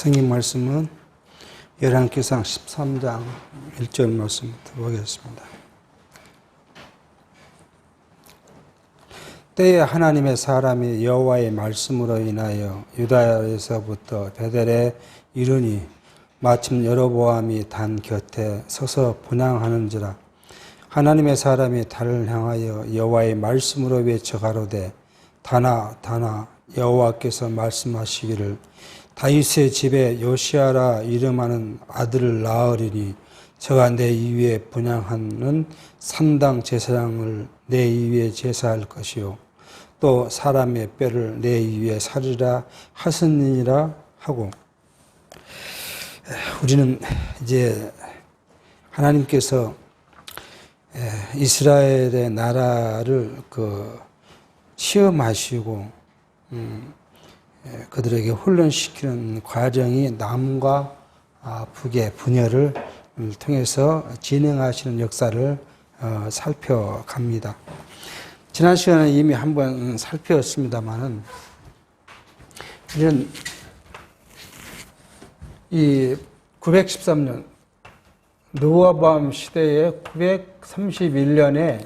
성경 말씀은 열왕기상 13장 1절 말씀부터 보겠습니다. 때에 하나님의 사람이 여호와의 말씀으로 인하여 유다에서부터 베델에 이르니 마침 여로보암이 단 곁에 서서 분향하는지라. 하나님의 사람이 달을 향하여 여호와의 말씀으로 외쳐 가로되 다나 다나 여호와께서 말씀하시기를 다윗의 집에 요시아라 이름하는 아들을 낳으리니 저가 내 이위에 분향하는 산당 제사장을 내 이위에 제사할 것이요 또 사람의 뼈를 내 이위에 살리라 하셨느니라 하고, 우리는 이제 하나님께서 이스라엘의 나라를 시험하시고 그들에게 훈련시키는 과정이 남과 북의 분열을 통해서 진행하시는 역사를 살펴갑니다. 지난 시간에 이미 한번 살펴봤습니다만은, 우리는 이 913년 르호보암 시대에 931년에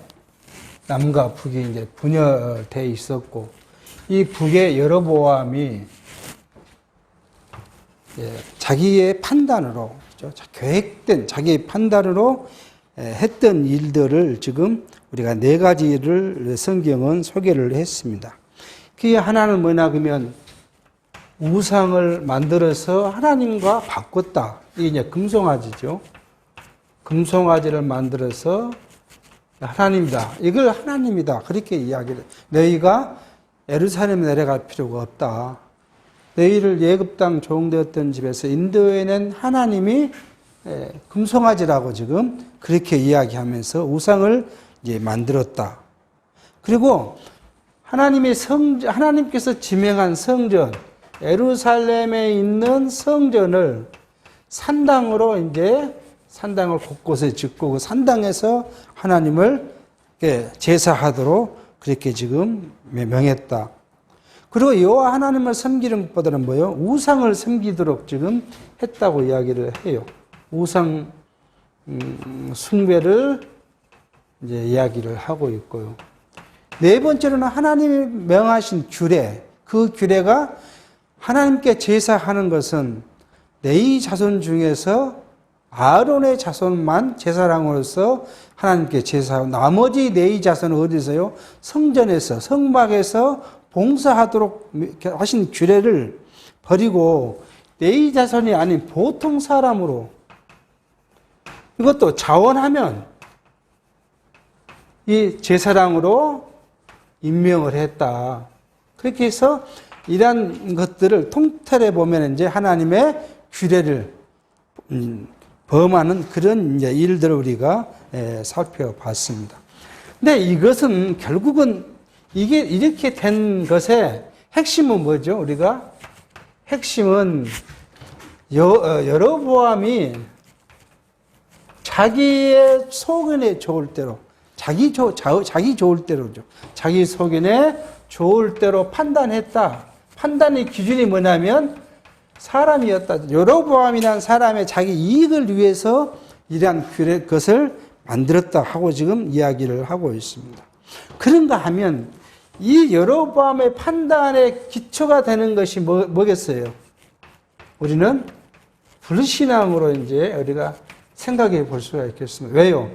남과 북이 이제 분열되어 있었고, 이 북의 여로보암이 자기의 판단으로, 계획된 자기의 판단으로 했던 일들을 지금 우리가 네 가지를 성경은 소개를 했습니다. 그게 하나는 뭐냐 그러면 우상을 만들어서 하나님과 바꿨다. 이게 이제 금송아지죠. 금송아지를 만들어서 하나님이다. 이걸 하나님이다. 그렇게 이야기를. 너희가 예루살렘에 내려갈 필요가 없다. 너희를 예굽 땅 종되었던 집에서 인도해낸 하나님이 금송아지라고 지금 그렇게 이야기하면서 우상을 이제 만들었다. 그리고 하나님께서 지명한 성전, 예루살렘에 있는 성전을 산당으로 이제 산당을 곳곳에 짓고 그 산당에서 하나님을 제사하도록 그렇게 지금 명했다. 그리고 여호와 하나님을 섬기는 것보다는 뭐요? 우상을 섬기도록 지금 했다고 이야기를 해요. 우상 숭배를 이제 이야기를 하고 있고요. 네 번째로는 하나님이 명하신 규례, 그 규례가 하나님께 제사하는 것은 레위 자손 중에서 아론의 자손만 제사장으로서 하나님께 제사하고, 나머지 레위 자손은 어디서요? 성전에서, 성막에서 봉사하도록 하신 규례를 버리고 레위 자손이 아닌 보통 사람으로, 이것도 자원하면 이 제사장으로 임명을 했다. 그렇게 해서 이러한 것들을 통틀어 보면 이제 하나님의 규례를 범하는 그런 이제 일들을 우리가 살펴봤습니다. 근데 이것은 결국은 이게 이렇게 된 것의 핵심은 뭐죠? 우리가 핵심은 여로보암이 자기의 소견에 좋을 대로, 자기 좋을 대로죠. 자기 소견에 좋을 대로 판단했다. 판단의 기준이 뭐냐면 사람이었다. 여로보암이라는 사람의 자기 이익을 위해서 이러한 것을 만들었다 하고 지금 이야기를 하고 있습니다. 그런가 하면 이 여로보암의 판단의 기초가 되는 것이 뭐겠어요? 우리는 불신앙으로 이제 우리가 생각해 볼 수가 있겠습니다. 왜요?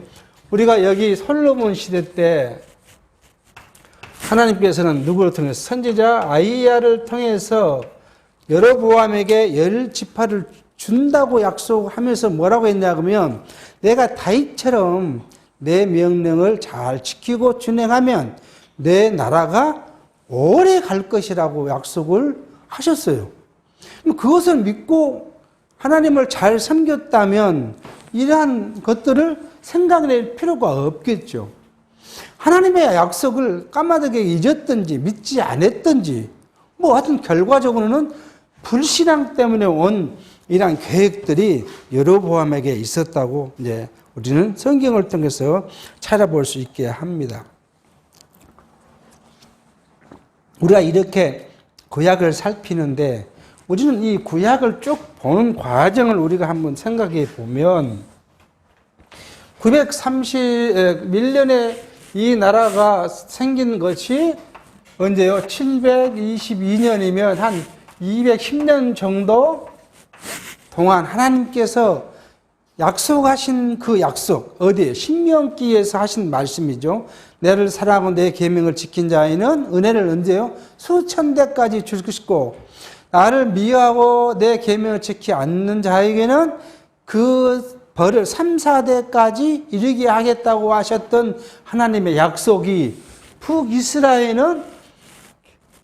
우리가 여기 솔로몬 시대 때 하나님께서는 누구를 통해서, 선지자 아이야를 통해서 여로보암에게 10지파를 준다고 약속하면서 뭐라고 했냐 그러면, 내가 다윗처럼 내 명령을 잘 지키고 준행하면 내 나라가 오래 갈 것이라고 약속을 하셨어요. 그것을 믿고 하나님을 잘 섬겼다면 이러한 것들을 생각할 필요가 없겠죠. 하나님의 약속을 까마득하게 잊었든지 믿지 않았든지 하여튼 결과적으로는 불신앙 때문에 온 이러한 계획들이 여로보암에게 있었다고 이제 우리는 성경을 통해서 찾아볼 수 있게 합니다. 우리가 이렇게 구약을 살피는데 우리는 이 구약을 쭉 보는 과정을 우리가 한번 생각해 보면 931년에 이 나라가 생긴 것이 언제요? 722년이면 한 210년 정도 동안 하나님께서 약속하신 그 약속, 어디에? 신명기에서 하신 말씀이죠. 내를 사랑하고 내 계명을 지킨 자에는 은혜를 언제요? 수천 대까지 줄 것이고, 나를 미워하고 내 계명을 지키지 않는 자에게는 그 벌을 3, 4대까지 이르게 하겠다고 하셨던 하나님의 약속이 북이스라엘은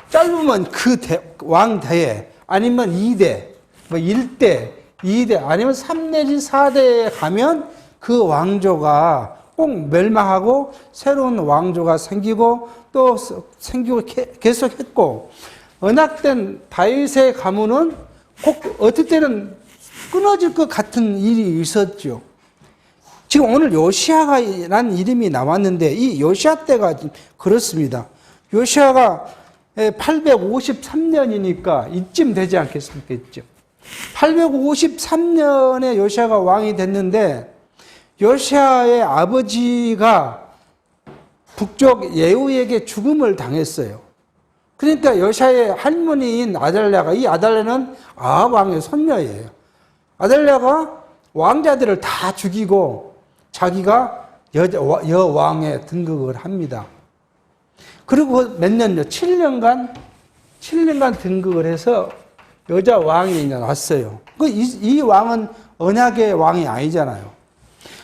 짧으면 그 왕대에 아니면 2대, 뭐 1대, 2대 아니면 3 내지 4대에 가면 그 왕조가 꼭 멸망하고 새로운 왕조가 생기고 또 생기고 계속했고, 언약된 다윗의 가문은 꼭 어떨 때는 끊어질 것 같은 일이 있었죠. 지금 오늘 요시아가라는 이름이 나왔는데 이 요시아 때가 그렇습니다. 요시아가 853년이니까 이쯤 되지 않겠습니까? 853년에 요시아가 왕이 됐는데, 요시아의 아버지가 북쪽 예후에게 죽음을 당했어요. 그러니까 요시아의 할머니인 아달랴가, 이 아달랴는 아합 왕의 손녀예요. 아달랴가 왕자들을 다 죽이고 자기가 여왕에 등극을 합니다. 그리고 몇 년요? 7년간 등극을 해서 여자 왕이 나왔어요. 이 왕은 언약의 왕이 아니잖아요.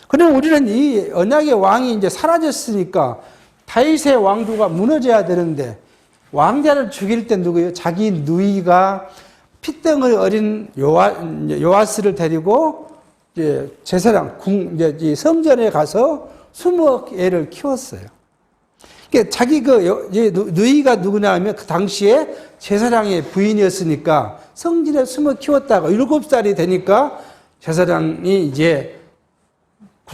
그럼 우리는 이 언약의 왕이 이제 사라졌으니까 다윗의 왕조가 무너져야 되는데, 왕자를 죽일 때 누구예요? 자기 누이가 핏덩을 어린 요아스를 데리고 이제 제사장 이제 성전에 가서 20애를 키웠어요. 그러니까 자기 누이가 누구냐 하면 그 당시에 제사장의 부인이었으니까 성전에 20 키웠다가 7살이 되니까 제사장이 이제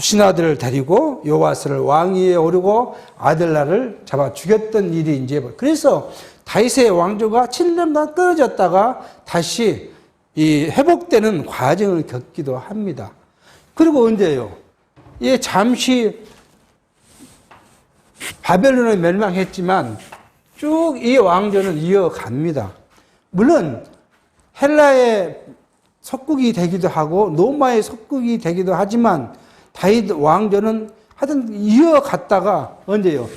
신하들을 데리고 요아스를 왕위에 오르고 아들라를 잡아 죽였던 일이 이제, 그래서 다윗의 왕조가 7년간 끊어졌다가 다시 이 회복되는 과정을 겪기도 합니다. 그리고 언제요? 예, 잠시 바벨론에 멸망했지만 쭉 이 왕조는 이어갑니다. 물론 헬라의 속국이 되기도 하고 로마의 속국이 되기도 하지만 다윗 왕조는 하여튼 이어갔다가 언제요?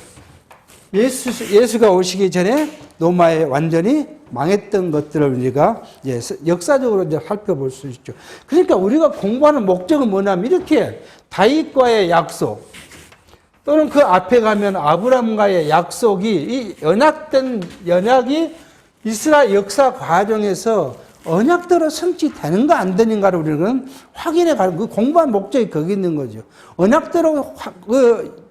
예수가 오시기 전에 로마에 완전히 망했던 것들을 우리가 역사적으로 이제 살펴볼 수 있죠. 그러니까 우리가 공부하는 목적은 뭐냐면 이렇게 다윗과의 약속, 또는 그 앞에 가면 아브라함과의 약속이, 이 언약이 이스라엘 역사 과정에서 언약대로 성취되는가 안 되는가를 우리는 확인해 가는, 그 공부한 목적이 거기 있는 거죠. 언약대로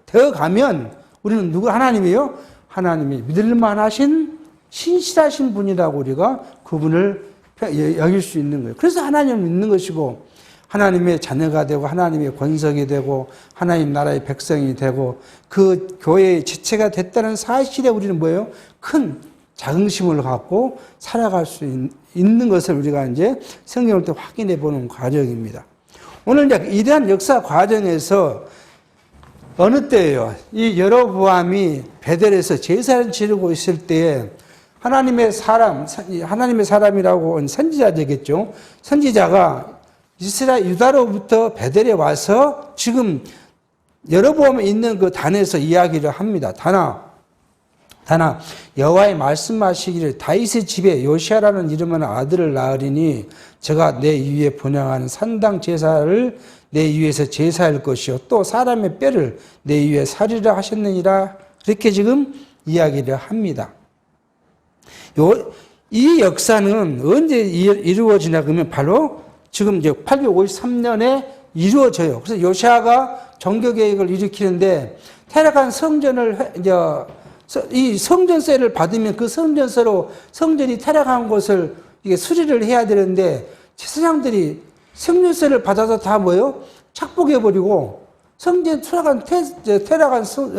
되어 가면 우리는 하나님이요? 하나님이 믿을만하신 신실하신 분이라고 우리가 그분을 여길 수 있는 거예요. 그래서 하나님을 믿는 것이고, 하나님의 자녀가 되고 하나님의 권석이 되고 하나님 나라의 백성이 되고 그 교회의 지체가 됐다는 사실에 우리는 뭐예요? 큰 자긍심을 갖고 살아갈 수 있는 것을 우리가 이제 성경을 또 확인해 보는 과정입니다. 오늘 이제 이러한 역사 과정에서 어느 때예요? 이 여로보암이 베델에서 제사를 지르고 있을 때에 하나님의 사람이라고 선지자 되겠죠. 선지자가 이스라엘 유다로부터 베델에 와서 지금 여로보암에 있는 그 단에서 이야기를 합니다. 다나 여호와의 말씀하시기를 다윗의 집에 요시아라는 이름의 아들을 낳으리니 저가 내 위에 분향하는 산당 제사를 내 위에서 제사할 것이요 또 사람의 뼈를 내 위에 살리라 하셨느니라. 그렇게 지금 이야기를 합니다. 이 역사는 언제 이루어지냐 그러면 바로 지금 이제 853년에 이루어져요. 그래서 요시아가 정교 계획을 일으키는데 타락한 성전을 이 성전세를 받으면 그 성전세로 성전이 타락한 곳을 이게 수리를 해야 되는데 제사장들이 성전세를 받아서 다 뭐요? 착복해버리고 타락한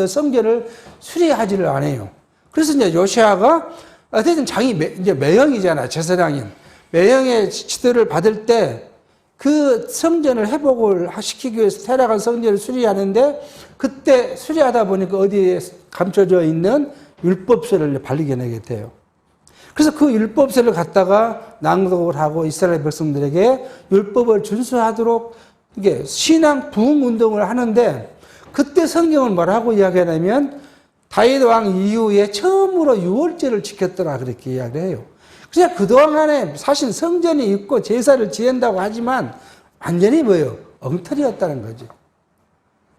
성전을 수리하지를 않아요. 그래서 이제 요시아가 어쨌든 장이 이제 매형이잖아, 제사장인. 매형의 지도를 받을 때 그 성전을 회복을 시키기 위해서 테라간 성전을 수리하는데 그때 수리하다 보니까 어디에 감춰져 있는 율법서를 발견하게 돼요. 그래서 그 율법서를 갖다가 낭독을 하고 이스라엘 백성들에게 율법을 준수하도록 이게 신앙 부흥 운동을 하는데 그때 성경은 뭐라고 이야기하냐면 다윗 왕 이후에 처음으로 유월절을 지켰더라 그렇게 이야기를 해요. 그냥 그동안에 사실 성전이 있고 제사를 지낸다고 하지만 완전히 뭐예요? 엉터리였다는 거죠.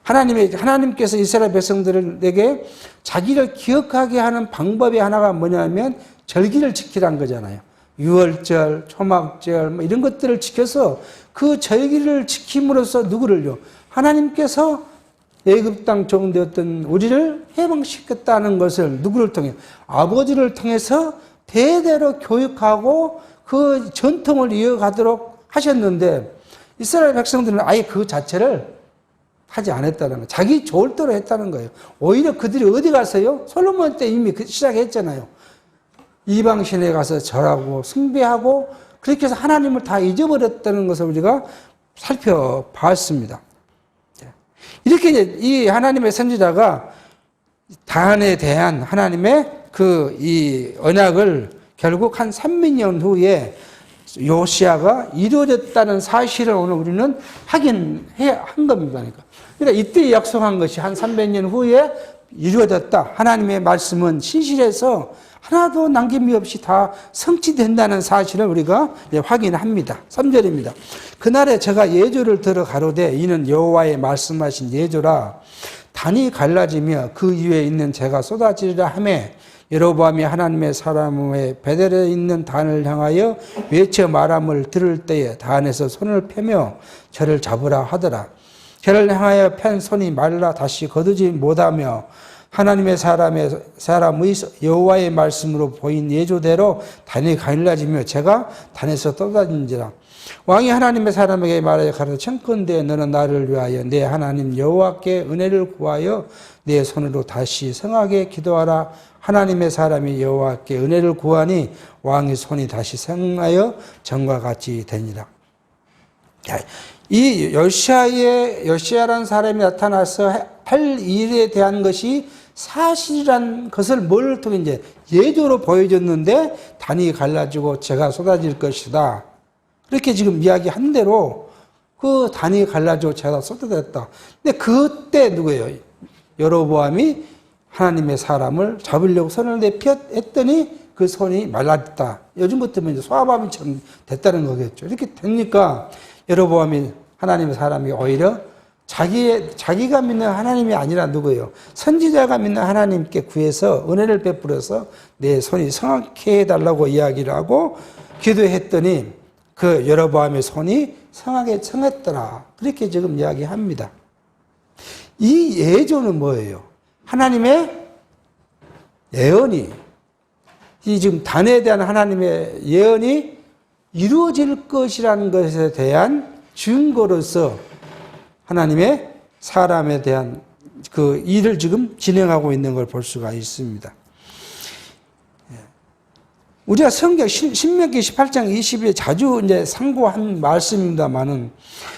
하나님께서 이스라엘 백성들에게 자기를 기억하게 하는 방법이 하나가 뭐냐면 절기를 지키라는 거잖아요. 유월절, 초막절 뭐 이런 것들을 지켜서 그 절기를 지킴으로써 누구를요? 하나님께서 애굽 땅 종되었던 우리를 해방시켰다는 것을 누구를 통해? 아버지를 통해서 대대로 교육하고 그 전통을 이어가도록 하셨는데 이스라엘 백성들은 아예 그 자체를 하지 않았다는 거예요. 자기 좋을 대로 했다는 거예요. 오히려 그들이 어디 가서요? 솔로몬 때 이미 시작했잖아요. 이방신에 가서 절하고 숭배하고 그렇게 해서 하나님을 다 잊어버렸다는 것을 우리가 살펴봤습니다. 이렇게 이제 이 하나님의 선지자가 단에 대한 하나님의 이 언약을 결국 한 300년 후에 요시아가 이루어졌다는 사실을 오늘 우리는 확인한 겁니다. 그러니까 이때 약속한 것이 한 300년 후에 이루어졌다. 하나님의 말씀은 신실해서 하나도 남김이 없이 다 성취된다는 사실을 우리가 확인합니다. 3절입니다. 그날에 제가 예조를 들어 가로되 이는 여호와의 말씀하신 예조라 단이 갈라지며 그 위에 있는 재가 쏟아지리라 하며 여로보암이 하나님의 사람의 베델에 있는 단을 향하여 외쳐 말함을 들을 때에 단에서 손을 펴며 저를 잡으라 하더라. 저를 향하여 편 손이 말라 다시 거두지 못하며 하나님의 사람의 여호와의 말씀으로 보인 예조대로 단이 갈라지며 제가 단에서 쏟아진지라. 왕이 하나님의 사람에게 말하여 가로되 청컨대 너는 나를 위하여 내 하나님 여호와께 은혜를 구하여 내 손으로 다시 성하게 기도하라. 하나님의 사람이 여호와께 은혜를 구하니 왕의 손이 다시 성하여 전과 같이 되니라. 이 요시아라는 사람이 나타나서 할 일에 대한 것이 사실이란 것을 뭘 통해 이제 예조로 보여줬는데 단이 갈라지고 재가 쏟아질 것이다. 그렇게 지금 이야기한 대로 그 단이 갈라지고 재가 쏟아졌다. 근데 그때 누구예요? 여로보암이 하나님의 사람을 잡으려고 손을 내폈더니 그 손이 말랐다. 요즘부터는 이제 소아바미처럼 됐다는 거겠죠. 이렇게 되니까 여로보암이 하나님의 사람이 오히려 자기가 믿는 하나님이 아니라 누구예요? 선지자가 믿는 하나님께 구해서 은혜를 베풀어서 내 손이 성하게 해달라고 이야기를 하고 기도했더니 그 여로보암의 손이 성하게 청했더라. 그렇게 지금 이야기합니다. 이 예조는 뭐예요? 하나님의 예언이, 이 지금 단에 대한 하나님의 예언이 이루어질 것이라는 것에 대한 증거로서 하나님의 사람에 대한 그 일을 지금 진행하고 있는 걸 볼 수가 있습니다. 우리가 성경 신명기 18장 20에 자주 이제 상고한 말씀입니다만은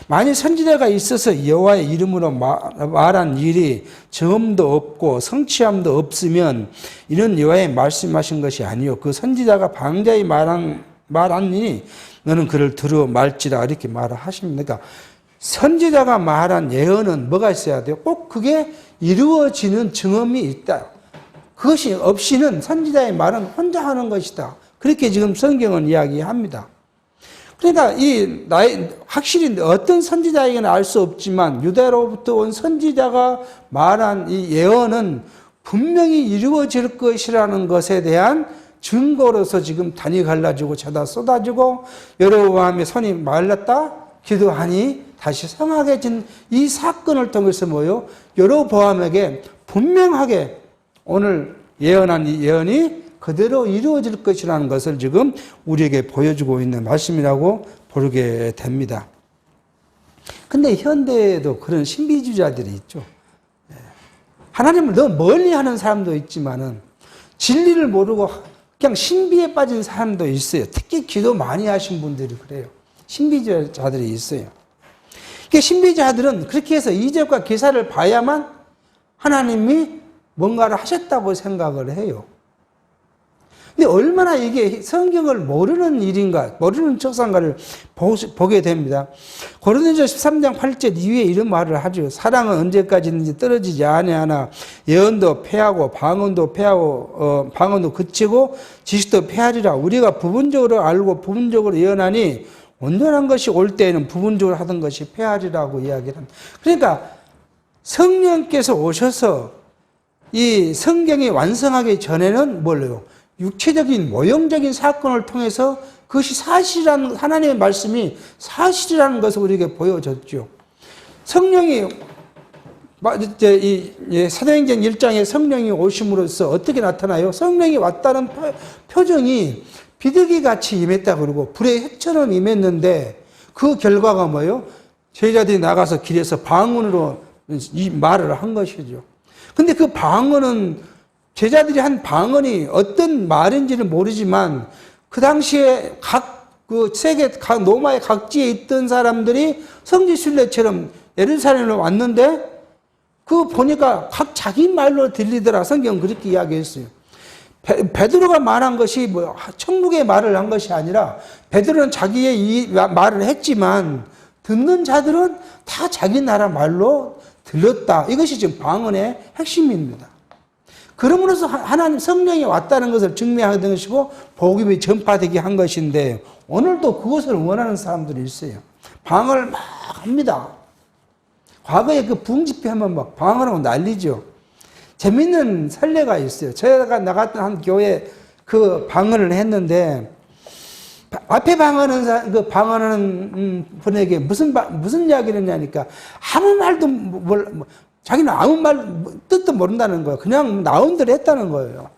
만일 선지자가 있어서 여호와의 이름으로 말한 일이 점도 없고 성취함도 없으면 이는 여호와의 말씀하신 것이 아니요 그 선지자가 방자히 말하니 너는 그를 들어 말지라 이렇게 말을 하십니다. 그러니까 선지자가 말한 예언은 뭐가 있어야 돼요? 꼭 그게 이루어지는 증언이 있다. 그것이 없이는 선지자의 말은 혼자 하는 것이다. 그렇게 지금 성경은 이야기합니다. 그러니까 확실히 어떤 선지자에게는 알 수 없지만 유다로부터 온 선지자가 말한 이 예언은 분명히 이루어질 것이라는 것에 대한 증거로서 지금 단이 갈라지고 재가 쏟아지고 여로보암의 손이 말랐다 기도하니 다시 성하게진 이 사건을 통해서 뭐요? 여로보암에게 분명하게 오늘 예언한 이 예언이 그대로 이루어질 것이라는 것을 지금 우리에게 보여주고 있는 말씀이라고 보게 됩니다. 근데 현대에도 그런 신비주의자들이 있죠. 하나님을 너무 멀리 하는 사람도 있지만은 진리를 모르고 그냥 신비에 빠진 사람도 있어요. 특히 기도 많이 하신 분들이 그래요. 신비자들이 있어요. 그러니까 신비자들은 그렇게 해서 이적과 기사를 봐야만 하나님이 뭔가를 하셨다고 생각을 해요. 근데 얼마나 이게 성경을 모르는 일인가, 모르는 척상가를 보게 됩니다. 고린도전서 13장 8절 이후에 이런 말을 하죠. 사랑은 언제까지 있는지 떨어지지 아니하나 예언도 패하고 방언도 패하고 방언도 그치고 지식도 패하리라. 우리가 부분적으로 알고 부분적으로 예언하니 온전한 것이 올 때에는 부분적으로 하던 것이 패하리라고 이야기를 합니다. 그러니까 성령께서 오셔서 이 성경이 완성하기 전에는 뭘요? 육체적인 모형적인 사건을 통해서 그것이 사실이라는, 하나님의 말씀이 사실이라는 것을 우리에게 보여줬죠. 성령이 사도행전 1장에 성령이 오심으로써 어떻게 나타나요? 성령이 왔다는 표정이 비둘기 같이 임했다 그러고 불의 핵처럼 임했는데 그 결과가 뭐예요? 제자들이 나가서 길에서 방언으로 이 말을 한 것이죠. 근데 그 방언은 제자들이 한 방언이 어떤 말인지는 모르지만 그 당시에 그 세계 각 로마의 각지에 있던 사람들이 성지순례처럼 예루살렘으로 왔는데 그 보니까 각 자기 말로 들리더라. 성경 그렇게 이야기했어요. 베드로가 말한 것이 뭐 천국의 말을 한 것이 아니라 베드로는 자기의 이 말을 했지만 듣는 자들은 다 자기 나라 말로 들렸다. 이것이 지금 방언의 핵심입니다. 그러므로서 하나님 성령이 왔다는 것을 증명하는 것이고 복음이 전파되게 한 것인데 오늘도 그것을 원하는 사람들이 있어요. 방언을 막 합니다. 과거에 그 부흥집회 하면 막 방언하고 난리죠. 재밌는 설례가 있어요. 제가 나갔던 한 교회 그 방언을 했는데 앞에 방언하는 분에게 무슨 이야기를 했냐니까 아무 말도 자기는 아무 말 뜻도 모른다는 거예요. 그냥 나온 대로 했다는 거예요.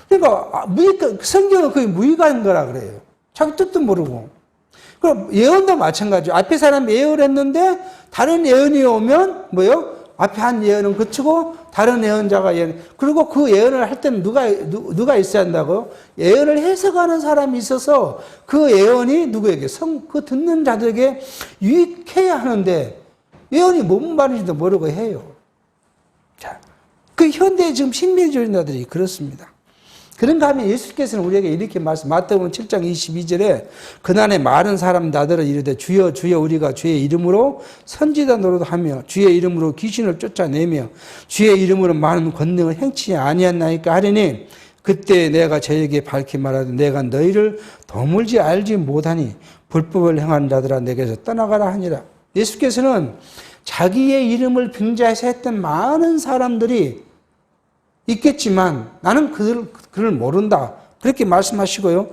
그러니까 성경은 거의 무의가인 거라 그래요. 자기 뜻도 모르고. 그럼 예언도 마찬가지죠. 앞에 사람이 예언을 했는데 다른 예언이 오면 뭐요? 앞에 한 예언은 그치고 다른 예언자가 예언. 그리고 그 예언을 할 때는 누가 있어야 한다고요? 예언을 해석하는 사람이 있어서 그 예언이 누구에게 그 듣는 자들에게 유익해야 하는데 예언이 뭔 말인지도 모르고 해요. 자, 그 현대 지금 신비주의자들이 그렇습니다. 그런가 하면 예수께서는 우리에게 이렇게 마태복음 7장 22절에 그날에 많은 사람 나더러 이르되 주여 주여 우리가 주의 이름으로 선지자 노릇하며 주의 이름으로 귀신을 쫓아내며 주의 이름으로 많은 권능을 행치 아니하나이까 하리니 그때 내가 저에게 밝히 말하되 내가 너희를 도물지 알지 못하니 불법을 행하는 자들아 내게서 떠나가라 하니라. 예수께서는 자기의 이름을 빙자해서 했던 많은 사람들이 있겠지만 나는 그를 모른다. 그렇게 말씀하시고요.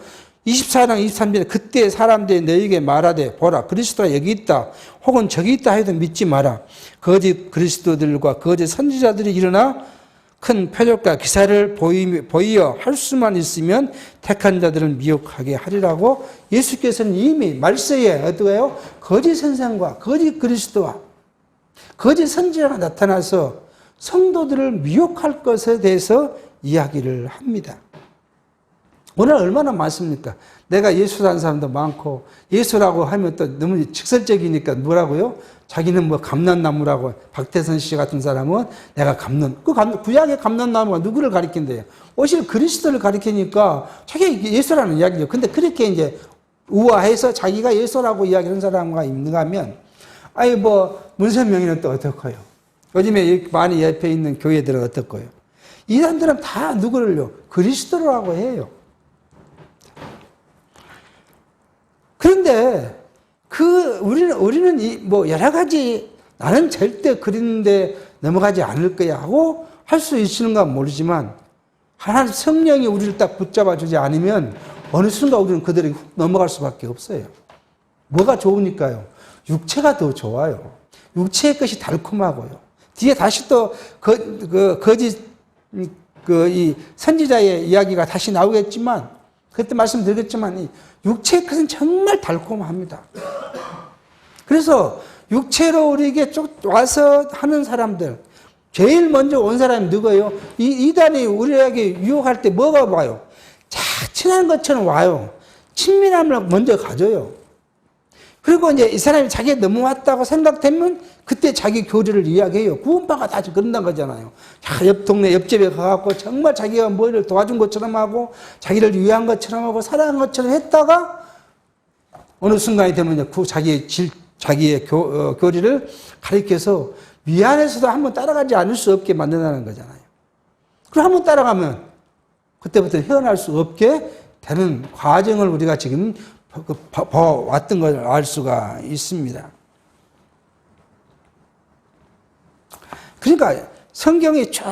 24장 23절에 그때 사람들이 너희에게 말하되 보라 그리스도가 여기 있다. 혹은 저기 있다 해도 믿지 마라. 거짓 그리스도들과 거짓 선지자들이 일어나 큰 표적과 기사를 보이어 할 수만 있으면 택한 자들은 미혹하게 하리라고 예수께서는 이미 말세에 어떠해요? 거짓 선생과 거짓 그리스도와 거짓 선지자가 나타나서 성도들을 미혹할 것에 대해서 이야기를 합니다. 오늘 얼마나 많습니까? 내가 예수라는 사람도 많고 예수라고 하면 또 너무 직설적이니까 뭐라고요? 자기는 뭐 감람나무라고 박태선 씨 같은 사람은 내가 구약의 감람나무가 누구를 가리킨대요? 오실 그리스도를 가리키니까 자기가 예수라는 이야기죠. 근데 그렇게 이제 우아해서 자기가 예수라고 이야기하는 사람과 있는가 하면 아니 뭐 문선명이는 또 어떡해요? 요즘에 많이 옆에 있는 교회들은 어떨까요? 이 사람들은 다 누구를요? 그리스도라고 해요. 그런데 우리는 뭐 여러 가지 나는 절대 그린데 넘어가지 않을 거야 하고 할 수 있는가 모르지만 하나님 성령이 우리를 딱 붙잡아 주지 않으면 어느 순간 우리는 그들에게 훅 넘어갈 수밖에 없어요. 뭐가 좋으니까요? 육체가 더 좋아요. 육체의 것이 달콤하고요. 뒤에 다시 또 거짓 이 선지자의 이야기가 다시 나오겠지만 그때 말씀드렸지만 이 육체의 것은 정말 달콤합니다. 그래서 육체로 우리에게 쭉 와서 하는 사람들 제일 먼저 온 사람이 누구예요? 이단이 우리에게 유혹할 때 뭐가 와요? 자, 친한 것처럼 와요. 친밀함을 먼저 가져요. 그리고 이제 이 사람이 자기가 넘어왔다고 생각되면 그때 자기 교리를 이야기해요. 구원파가 다 그런다는 거잖아요. 자, 옆 동네 옆집에 가갖고 정말 자기가 뭐를 도와준 것처럼 하고 자기를 위한 것처럼 하고 사랑한 것처럼 했다가 어느 순간이 되면 이제 자기의 교리를 가리켜서 미안해서도 한번 따라가지 않을 수 없게 만든다는 거잖아요. 그럼 한번 따라가면 그때부터 헤어날 수 없게 되는 과정을 우리가 지금 봐왔던 걸 알 수가 있습니다. 그러니까 성경이 쭉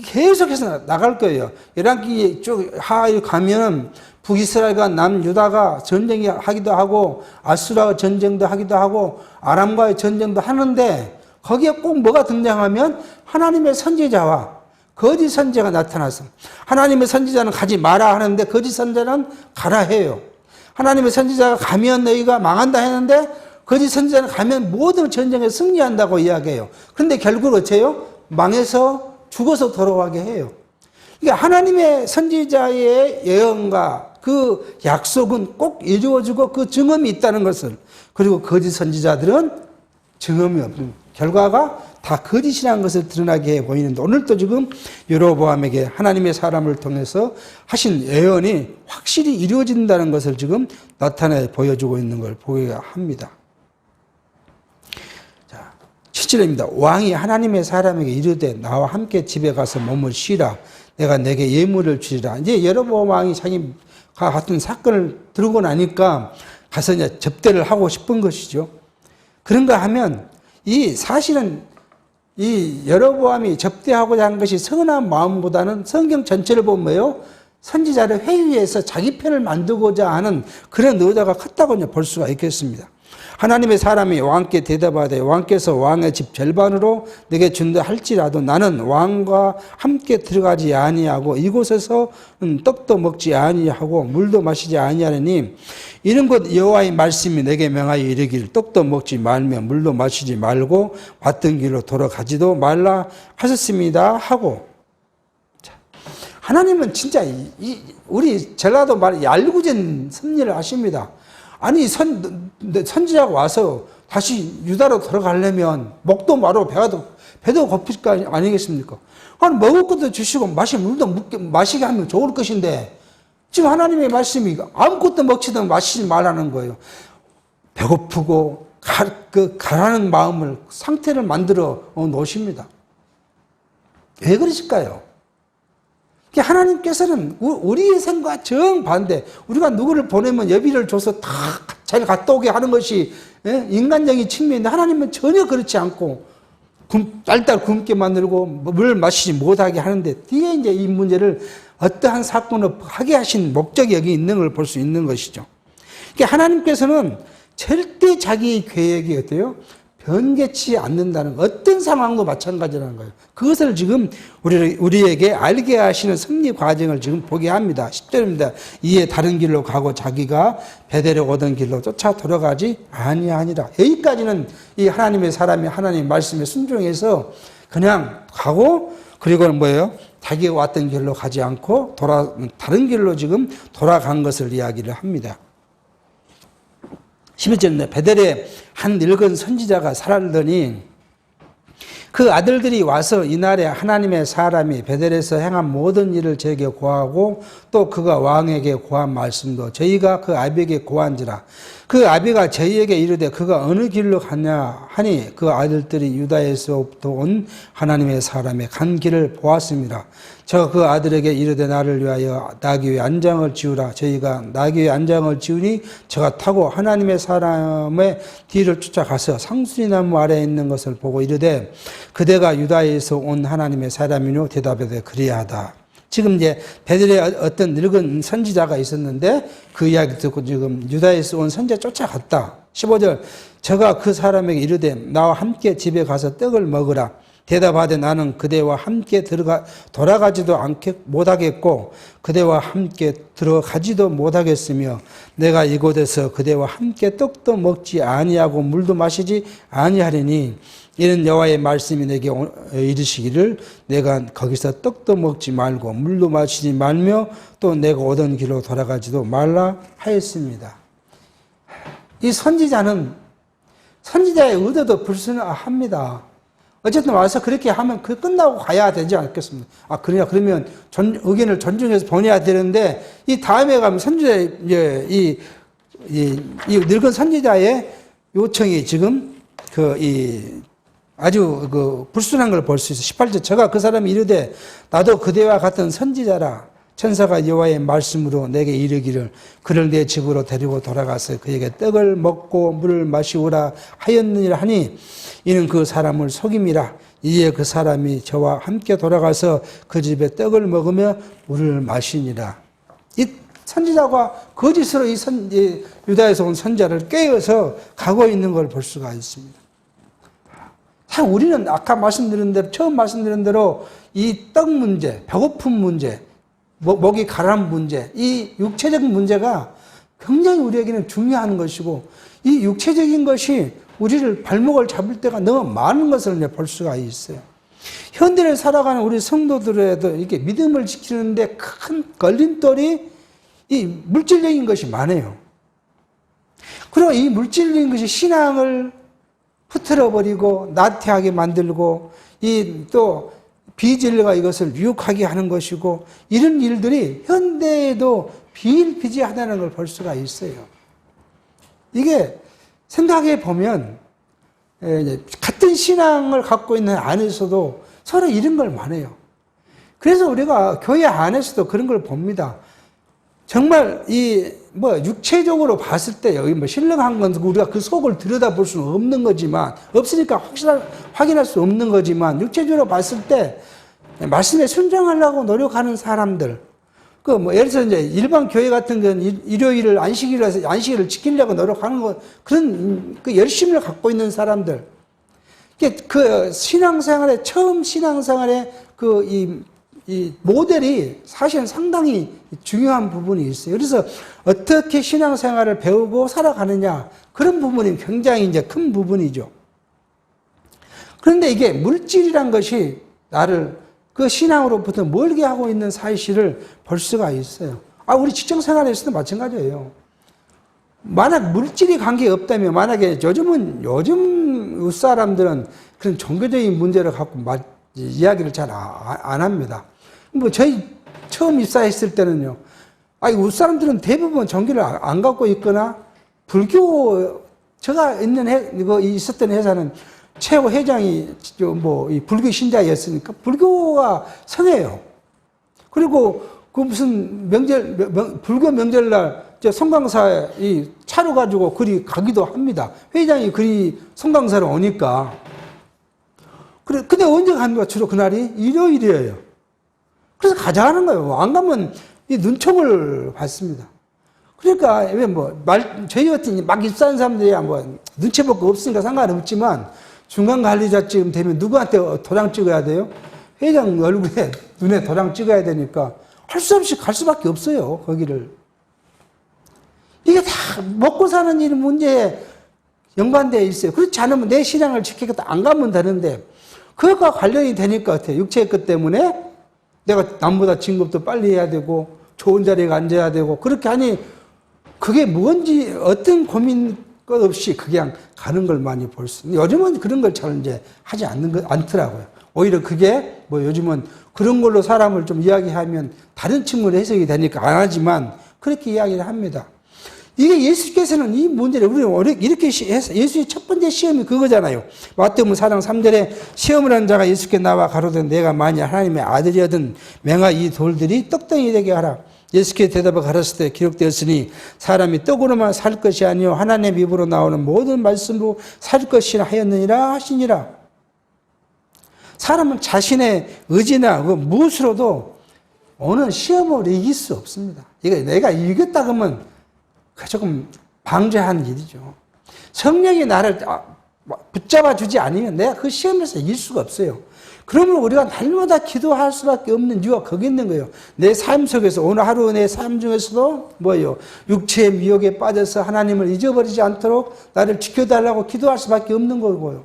계속해서 나갈 거예요. 열왕기 쭉 하하에 가면 북이스라엘과 남유다가 전쟁하기도 하고 아수라와 전쟁도 하기도 하고 아람과의 전쟁도 하는데 거기에 꼭 뭐가 등장하면 하나님의 선지자와 거짓 선지자가 나타나서 하나님의 선지자는 가지 마라 하는데 거짓 선지자는 가라 해요. 하나님의 선지자가 가면 너희가 망한다 했는데 거짓 선지자는 가면 모든 전쟁에 승리한다고 이야기해요. 그런데 결국 어째요? 망해서 죽어서 돌아가게 해요. 그러니까 하나님의 선지자의 예언과 그 약속은 꼭 이루어지고 그 증언이 있다는 것을, 그리고 거짓 선지자들은 증언이 없는 결과가 다 거짓이라는 것을 드러나게 해 보이는데, 오늘도 지금 여로보암에게 하나님의 사람을 통해서 하신 예언이 확실히 이루어진다는 것을 지금 나타내 보여주고 있는 걸 보게 합니다. 자, 7절입니다. 왕이 하나님의 사람에게 이르되 나와 함께 집에 가서 몸을 쉬라. 내가 내게 예물을 주리라. 이제 여로보암 왕이 자기가 같은 사건을 들고 나니까 가서 이제 접대를 하고 싶은 것이죠. 그런가 하면 이 사실은 이 여로보암이 접대하고자 한 것이 선한 마음보다는 성경 전체를 보면요, 선지자를 회유해서 자기 편을 만들고자 하는 그런 의도가 컸다고 볼 수가 있겠습니다. 하나님의 사람이 왕께 대답하되 왕께서 왕의 집 절반으로 내게 준다 할지라도 나는 왕과 함께 들어가지 아니하고 이곳에서 떡도 먹지 아니하고 물도 마시지 아니하느니 이는 곧 여호와의 말씀이 내게 명하여 이르기를 떡도 먹지 말며 물도 마시지 말고 왔던 길로 돌아가지도 말라 하셨습니다 하고. 하나님은 진짜 우리 전라도 말 얄궂은 섭리를 하십니다. 아니 선지자가 와서 다시 유다로 돌아가려면 목도 마르고 배도 고플 거 아니겠습니까? 아니 먹을 것도 주시고 마실 물도 마시게 하면 좋을 것인데 지금 하나님의 말씀이 아무것도 먹지도 마시지 말라는 거예요. 배고프고 가라는 마음을 상태를 만들어 놓으십니다. 왜 그러실까요? 하나님께서는 우리의 생각과 정반대, 우리가 누구를 보내면 예비를 줘서 다 잘 갔다 오게 하는 것이 인간적인 측면인데 하나님은 전혀 그렇지 않고 딸딸 굶게 만들고 물 마시지 못하게 하는데 뒤에 이제 이 문제를 어떠한 사건을 하게 하신 목적이 여기 있는 걸 볼 수 있는 것이죠. 그러니까 하나님께서는 절대 자기 계획이 어때요? 변개치 않는다는 거, 어떤 상황도 마찬가지라는 거예요. 그것을 지금 우리에게 알게 하시는 섭리 과정을 지금 보게 합니다. 10절입니다. 이에 다른 길로 가고 자기가 베델에 오던 길로 쫓아 돌아가지 아니하니라. 여기까지는 이 하나님의 사람이 하나님의 말씀에 순종해서 그냥 가고, 그리고는 뭐예요? 자기가 왔던 길로 가지 않고 다른 길로 지금 돌아간 것을 이야기를 합니다. 11절인데 베델에 한 늙은 선지자가 살았더니 그 아들들이 와서 이날에 하나님의 사람이 베델에서 행한 모든 일을 저에게 고하고 또 그가 왕에게 고한 말씀도 저희가 그 아비에게 고한지라. 그 아비가 저희에게 이르되 그가 어느 길로 가냐 하니 그 아들들이 유다에서부터 온 하나님의 사람의 간 길을 보았습니다. 저 그 아들에게 이르되 나를 위하여 나귀의 안장을 지우라. 저희가 나귀의 안장을 지우니 저가 타고 하나님의 사람의 뒤를 쫓아가서 상수리나무 아래에 있는 것을 보고 이르되 그대가 유다에서 온 하나님의 사람이뇨 대답하되 그리하다. 지금 이제 베델에 어떤 늙은 선지자가 있었는데 그 이야기 듣고 지금 유다에서 온 선지자 쫓아갔다. 15절 저가 그 사람에게 이르되 나와 함께 집에 가서 떡을 먹으라. 대답하되 나는 그대와 함께 돌아가지도 못하겠고 그대와 함께 들어가지도 못하겠으며 내가 이곳에서 그대와 함께 떡도 먹지 아니하고 물도 마시지 아니하리니 이는 여호와의 말씀이 내게 이르시기를 내가 거기서 떡도 먹지 말고 물도 마시지 말며 또 내가 오던 길로 돌아가지도 말라 하였습니다. 이 선지자의 의도도 불순합니다. 어쨌든 와서 그렇게 하면 그 끝나고 가야 되지 않겠습니까? 그러면 의견을 존중해서 보내야 되는데 이 다음에 가면 선지자의 이 늙은 선지자의 요청이 지금 아주 불순한 걸 볼 수 있어요. 18절 저가 그 사람이 이르되 나도 그대와 같은 선지자라 천사가 여호와의 말씀으로 내게 이르기를 그를 내 집으로 데리고 돌아가서 그에게 떡을 먹고 물을 마시오라 하였느니라 하니 이는 그 사람을 속임이라. 이에 그 사람이 저와 함께 돌아가서 그 집에 떡을 먹으며 물을 마시니라. 이 선지자가 거짓으로 유다에서 온 선지자를 꾀어서 가고 있는 걸 볼 수가 있습니다. 우리는 아까 말씀드린 대로 처음 말씀드린 대로 이 떡 문제, 배고픈 문제, 목이 가라앉은 문제, 이 육체적인 문제가 굉장히 우리에게는 중요한 것이고 이 육체적인 것이 우리를 발목을 잡을 때가 너무 많은 것을 볼 수가 있어요. 현대를 살아가는 우리 성도들에도 이렇게 믿음을 지키는데 큰 걸림돌이 이 물질적인 것이 많아요. 그리고 이 물질적인 것이 신앙을 흐트러버리고 나태하게 만들고 또 비진리가 이것을 유혹하게 하는 것이고 이런 일들이 현대에도 비일비재하다는 걸 볼 수가 있어요. 이게 생각해 보면 같은 신앙을 갖고 있는 안에서도 서로 이런 걸 많아요. 그래서 우리가 교회 안에서도 그런 걸 봅니다. 정말 육체적으로 봤을 때 여기 신령한 건 우리가 그 속을 들여다볼 수는 없는 거지만 없으니까 확인할 수 없는 거지만 육체적으로 봤을 때 말씀에 순종하려고 노력하는 사람들 예를 들어서 이제 일반 교회 같은 경우는 일요일을 안식일을 지키려고 노력하는 것 그런 열심을 갖고 있는 사람들 그 신앙생활에 처음 신앙생활에 이 모델이 사실은 상당히 중요한 부분이 있어요. 그래서 어떻게 신앙생활을 배우고 살아가느냐 그런 부분이 굉장히 이제 큰 부분이죠. 그런데 이게 물질이란 것이 나를 그 신앙으로부터 멀게 하고 있는 사실을 볼 수가 있어요. 우리 직장생활에서도 마찬가지예요. 만약 물질이 관계없다면 만약에 요즘 사람들은 그런 종교적인 문제를 갖고 이야기를 잘 안 합니다. 저희 처음 입사했을 때는요. 우리 사람들은 대부분 종교를 안 갖고 있거나 제가 있었던 회사는 최고 회장이 이 불교 신자였으니까 불교가 성해요. 그리고 무슨 불교 명절날 성강사 차로 가지고 그리 가기도 합니다. 회장이 그리 성강사로 오니까. 근데 언제 가는 거야? 주로 그날이 일요일이에요. 그래서 가자 하는 거예요. 안 가면 눈총을 받습니다. 그러니까 저희 같은 막 입사한 사람들이야 눈치 볼 거 없으니까 상관없지만 중간 관리자쯤 되면 누구한테 도장 찍어야 돼요? 회장 얼굴에 눈에 도장 찍어야 되니까 할 수 없이 갈 수밖에 없어요. 거기를. 이게 다 먹고 사는 일 문제에 연관되어 있어요. 그렇지 않으면 내 신앙을 지키겠다 안 가면 되는데 그것과 관련이 되니까 같아요. 육체의 것 때문에 내가 남보다 진급도 빨리 해야 되고 좋은 자리에 앉아야 되고 그렇게 하니 그게 뭔지 어떤 고민 것 없이 그냥 가는 걸 많이 볼 수 있어요. 요즘은 그런 걸 잘 이제 하지 않더라고요. 오히려 그게 요즘은 그런 걸로 사람을 좀 이야기하면 다른 측면으로 해석이 되니까 안 하지만 그렇게 이야기를 합니다. 이게 예수께서는 이 문제를 우리 이렇게 해서 예수의 첫 번째 시험이 그거잖아요. 마태복음 4장 3절에 시험을 한 자가 예수께 나와 가로되 내가 만일 하나님의 아들이거든 맹아 이 돌들이 떡덩이 되게 하라. 예수께 대답을 가르칠 때 기록되었으니 사람이 떡으로만 살 것이 아니요 하나님의 입으로 나오는 모든 말씀으로 살 것이라 하였느니라 하시니라. 사람은 자신의 의지나 무엇으로도 오는 시험을 이길 수 없습니다. 이거 내가 이겼다 그러면 조금 방조한 일이죠. 성령이 나를 붙잡아 주지 않으면 내가 그 시험에서 이길 수가 없어요. 그러면 우리가 날마다 기도할 수밖에 없는 이유가 거기 있는 거예요. 내 삶 속에서, 오늘 하루 내 삶 중에서도 뭐예요? 육체의 미혹에 빠져서 하나님을 잊어버리지 않도록 나를 지켜달라고 기도할 수밖에 없는 거고요.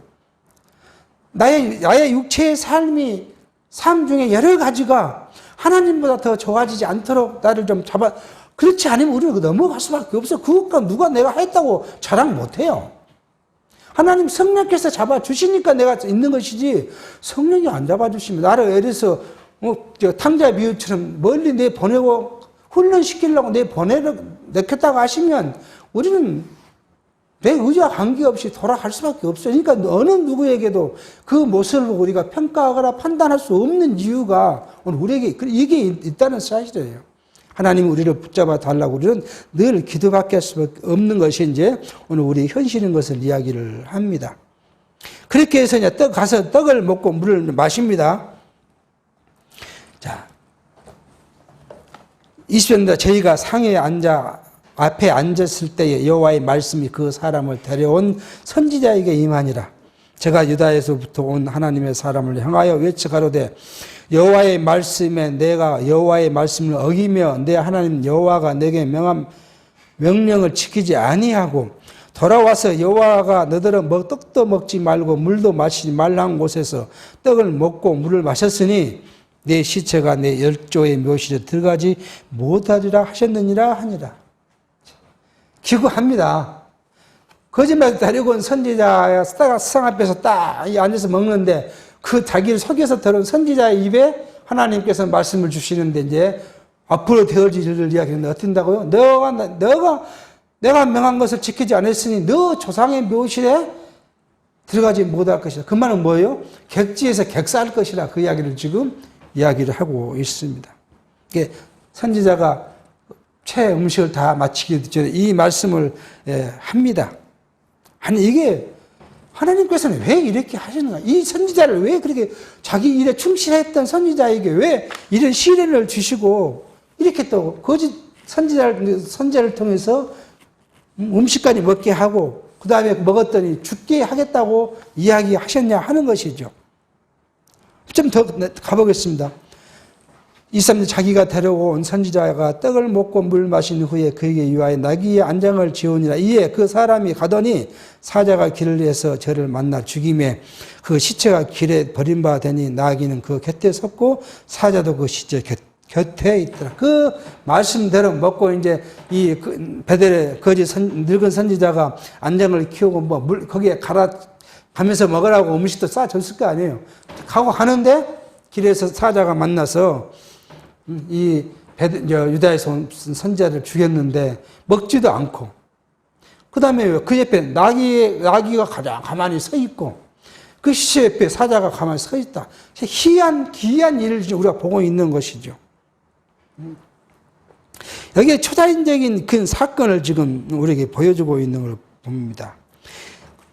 나의 육체의 삶 중에 여러 가지가 하나님보다 더 좋아지지 않도록 나를 좀 그렇지 않으면 우리는 넘어갈 수밖에 없어. 그것과 누가 내가 했다고 자랑 못 해요. 하나님 성령께서 잡아주시니까 내가 있는 것이지, 성령이 안 잡아주시면, 나를 예를 들어서 탕자 비유처럼 멀리 보내고 훈련시키려고 내켰다고 하시면 우리는 내 의지와 관계없이 돌아갈 수밖에 없어요. 그러니까 어느 누구에게도 그 모습을 보고 우리가 평가하거나 판단할 수 없는 이유가 오늘 우리에게 이게 있다는 사실이에요. 하나님이 우리를 붙잡아 달라고 우리는 늘 기도밖에 할 수밖에 없는 것이 이제 오늘 우리 현실인 것을 이야기를 합니다. 그렇게 해서 이제 가서 떡을 먹고 물을 마십니다. 자, 20절입니다. 저희가 상에 앞에 앉았을 때에 여호와의 말씀이 그 사람을 데려온 선지자에게 임하니라. 제가 유다에서부터 온 하나님의 사람을 향하여 외쳐가로되 여호와의 말씀에 내가 여호와의 말씀을 어기며 내 하나님 여호와가 내게 명한 명령을 지키지 아니하고 돌아와서 여호와가 너더러 떡도 먹지 말고 물도 마시지 말라는 곳에서 떡을 먹고 물을 마셨으니 내 시체가 내 열조의 묘실에 들어가지 못하리라 하셨느니라 하니라. 기구합니다. 거짓말 데리고 온 선지자가 수상 앞에서 딱 앉아서 먹는데 그 자기를 속여서 들은 선지자의 입에 하나님께서 말씀을 주시는데 이제 앞으로 되어질 일을 이야기하는데 어떤다고요? 내가 명한 것을 지키지 않았으니 너 조상의 묘실에 들어가지 못할 것이다. 그 말은 뭐예요? 객지에서 객사할 것이라 그 이야기를 지금 이야기를 하고 있습니다. 선지자가 최 음식을 다 마치기 전에 이 말씀을 합니다. 아니 이게 하나님께서는 왜 이렇게 하시는가? 이 선지자를 왜 그렇게 자기 일에 충실했던 선지자에게 왜 이런 시련을 주시고 이렇게 또 거짓 선지자를 통해서 음식까지 먹게 하고 그 다음에 먹었더니 죽게 하겠다고 이야기하셨냐 하는 것이죠. 좀 더 가보겠습니다. 23절 자기가 데려온 선지자가 떡을 먹고 물 마신 후에 그에게 유하여 나귀의 안장을 지우니라. 이에 그 사람이 가더니 사자가 길에서 저를 만나 죽임에 그 시체가 길에 버림받아 되니 나귀는 그 곁에 섰고 사자도 그 시체 곁에 있더라. 그 말씀대로 먹고 이제 이 베델의 거짓 늙은 선지자가 안장을 키우고 거기에 가면서 먹으라고 음식도 싸줬을 거 아니에요. 가고 하는데 길에서 사자가 만나서 유다에서 온 선지자를 죽였는데 먹지도 않고 그 다음에 그 옆에 나귀가 가만히 서 있고 그 시체 옆에 사자가 가만히 서 있다. 기이한 일을 우리가 보고 있는 것이죠. 여기에 초자연적인 그 사건을 지금 우리에게 보여주고 있는 걸 봅니다.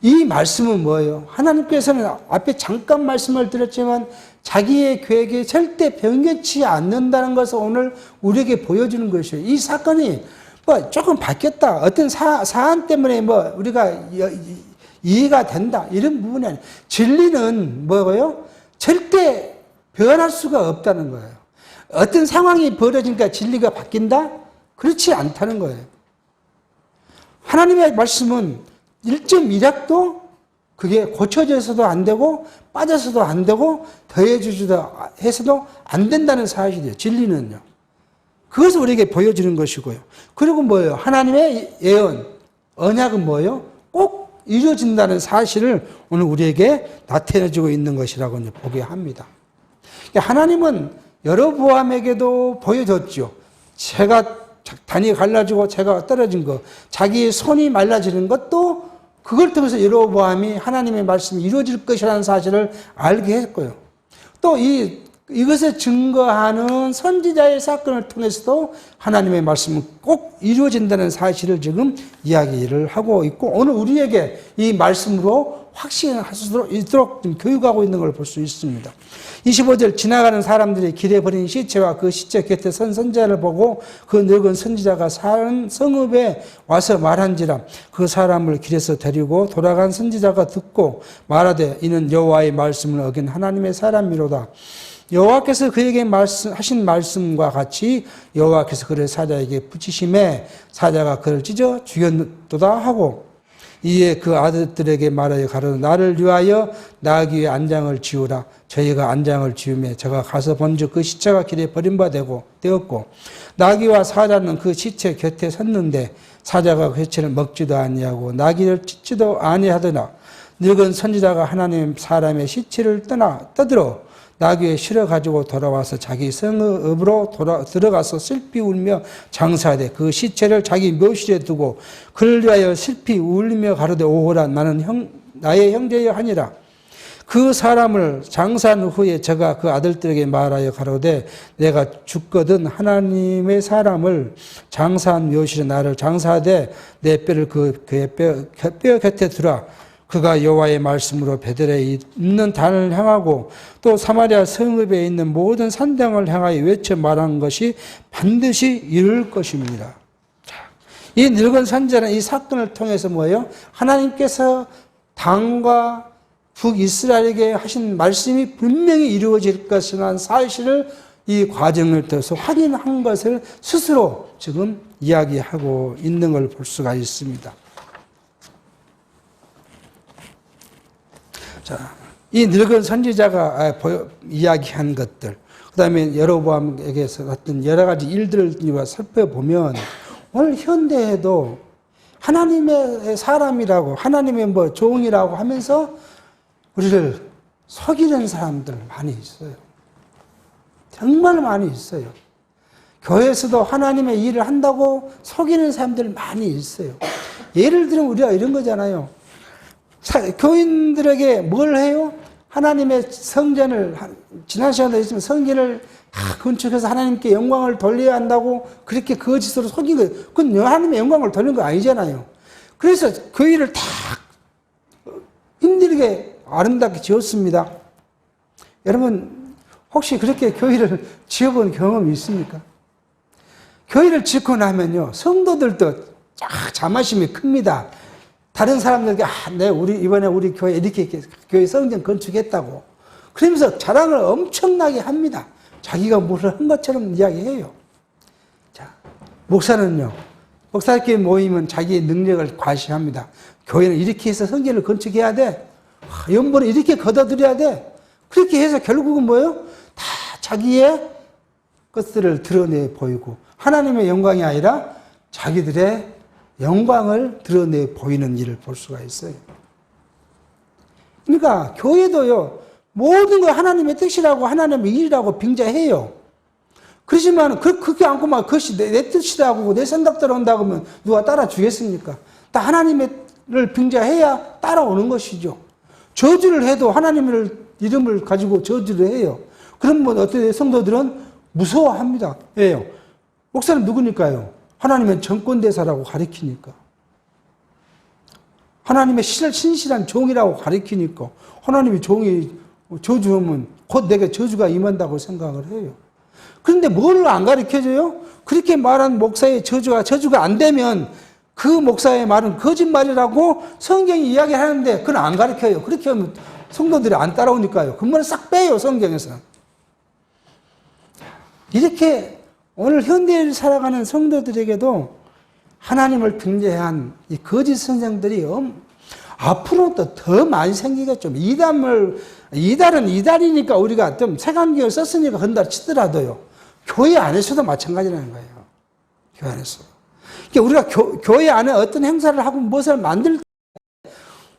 이 말씀은 뭐예요? 하나님께서는 앞에 잠깐 말씀을 드렸지만 자기의 계획에 절대 변경치 않는다는 것을 오늘 우리에게 보여주는 것이에요. 이 사건이 조금 바뀌었다. 어떤 사안 때문에 우리가 이해가 된다. 이런 부분이 아니에요. 진리는 뭐고요? 절대 변할 수가 없다는 거예요. 어떤 상황이 벌어지니까 진리가 바뀐다? 그렇지 않다는 거예요. 하나님의 말씀은 1.1약도 그게 고쳐져서도 안 되고 빠져서도 안 되고 더해주지도 해서도 안 된다는 사실이에요. 진리는요. 그것을 우리에게 보여주는 것이고요. 그리고 뭐예요? 하나님의 예언, 언약은 뭐예요? 꼭 이루어진다는 사실을 오늘 우리에게 나타내주고 있는 것이라고 보게 합니다. 하나님은 여로보암에게도 보여줬죠. 새가 단이 갈라지고 새가 떨어진 것, 자기의 손이 말라지는 것도 그걸 통해서 여로보암이 하나님의 말씀이 이루어질 것이라는 사실을 알게 했고요. 또 이 이것에 증거하는 선지자의 사건을 통해서도 하나님의 말씀은 꼭 이루어진다는 사실을 지금 이야기를 하고 있고, 오늘 우리에게 이 말씀으로 확신할 수 있도록 교육하고 있는 걸 볼 수 있습니다. 25절, 지나가는 사람들이 길에 버린 시체와 그 시체 곁에 선 선지자를 보고 그 늙은 선지자가 사는 성읍에 와서 말한지라. 그 사람을 길에서 데리고 돌아간 선지자가 듣고 말하되 이는 여호와의 말씀을 어긴 하나님의 사람이로다. 여호와께서 그에게 하신 말씀과 같이 여호와께서 그를 사자에게 붙이심에 사자가 그를 찢어 죽였도다 하고, 이에 그 아들들에게 말하여 가로되 나를 위하여 나귀 위에 안장을 지우라. 저희가 안장을 지우매 저가 가서 본즉 그 시체가 길에 버림받았고 나귀와 사자는 그 시체 곁에 섰는데 사자가 그 시체를 먹지도 아니하고 나귀를 찢지도 아니하더나 늙은 선지자가 하나님 사람의 시체를 떠들어 나귀에 실어 가지고 돌아와서 자기 성읍으로 들어가서 슬피 울며 장사하되 그 시체를 자기 묘실에 두고 그를 위하여 슬피 울며 가로되 오호라 나는 나의 형제여 하니라. 그 사람을 장사한 후에 저가 그 아들들에게 말하여 가로되 내가 죽거든 하나님의 사람을 장사한 묘실에 나를 장사하되 내 뼈를 그의 뼈 곁에 두라. 그가 여호와의 말씀으로 베들레헴에 있는 단을 향하고 또 사마리아 성읍에 있는 모든 산당을 향하여 외쳐 말한 것이 반드시 이룰 것입니다. 이 늙은 선지자는 이 사건을 통해서 뭐예요? 하나님께서 당과 북이스라엘에게 하신 말씀이 분명히 이루어질 것이라는 사실을 이 과정을 통해서 확인한 것을 스스로 지금 이야기하고 있는 걸 볼 수가 있습니다. 자, 이 늙은 선지자가 이야기한 것들, 그 다음에 여로보암에게서 어떤 여러 가지 일들을 살펴보면 오늘 현대에도 하나님의 사람이라고, 하나님의 뭐 종이라고 하면서 우리를 속이는 사람들 많이 있어요. 정말 많이 있어요. 교회에서도 하나님의 일을 한다고 속이는 사람들 많이 있어요. 예를 들면 우리가 이런 거잖아요. 교인들에게 뭘 해요? 하나님의 성전을, 지난 시간에 있으면 성전을 건축해서 하나님께 영광을 돌려야 한다고 그렇게 거짓으로 속인 거예요. 그건 하나님의 영광을 돌리는 거 아니잖아요. 그래서 교회를 다 힘들게 아름답게 지었습니다. 여러분, 혹시 그렇게 교회를 지어본 경험이 있습니까? 교회를 짓고 나면요, 성도들도 자만심이 큽니다. 다른 사람들에게, 이번에 우리 교회 이렇게 교회 성전 건축했다고. 그러면서 자랑을 엄청나게 합니다. 자기가 뭘 한 것처럼 이야기해요. 자, 목사는요, 목사끼리 모이면 자기의 능력을 과시합니다. 교회는 이렇게 해서 성전을 건축해야 돼. 연보를 이렇게 걷어들여야 돼. 그렇게 해서 결국은 뭐예요? 다 자기의 것들을 드러내 보이고, 하나님의 영광이 아니라 자기들의 영광을 드러내 보이는 일을 볼 수가 있어요. 그러니까 교회도요, 모든 걸 하나님의 뜻이라고 하나님의 일이라고 빙자해요. 그렇지만 그렇게 않고 막 그것이 내 뜻이라고 내 생각대로 한다고 하면 누가 따라주겠습니까? 다 하나님의 를 빙자해야 따라오는 것이죠. 저주를 해도 하나님의 이름을 가지고 저주를 해요. 그러면 어떻게 성도들은 무서워합니다. 왜요? 목사는 누구니까요? 하나님의 정권대사라고 가리키니까. 하나님의 신실한 종이라고 가리키니까. 하나님의 종이 저주하면 곧 내게 저주가 임한다고 생각을 해요. 그런데 뭘 안 가르쳐줘요? 그렇게 말한 목사의 저주가 안 되면 그 목사의 말은 거짓말이라고 성경이 이야기하는데 그건 안 가르쳐요. 그렇게 하면 성도들이 안 따라오니까요. 그 말을 싹 빼요, 성경에서는. 이렇게 오늘 현대를 살아가는 성도들에게도 하나님을 빙자한 이 거짓 선생들이 앞으로도 더 많이 생기겠죠. 이달은 이달이니까 우리가 좀 색안경을 썼으니까 한다 치더라도요. 교회 안에서도 마찬가지라는 거예요. 교회 안에서. 그러니까 우리가 교회 안에 어떤 행사를 하고 무엇을 만들 때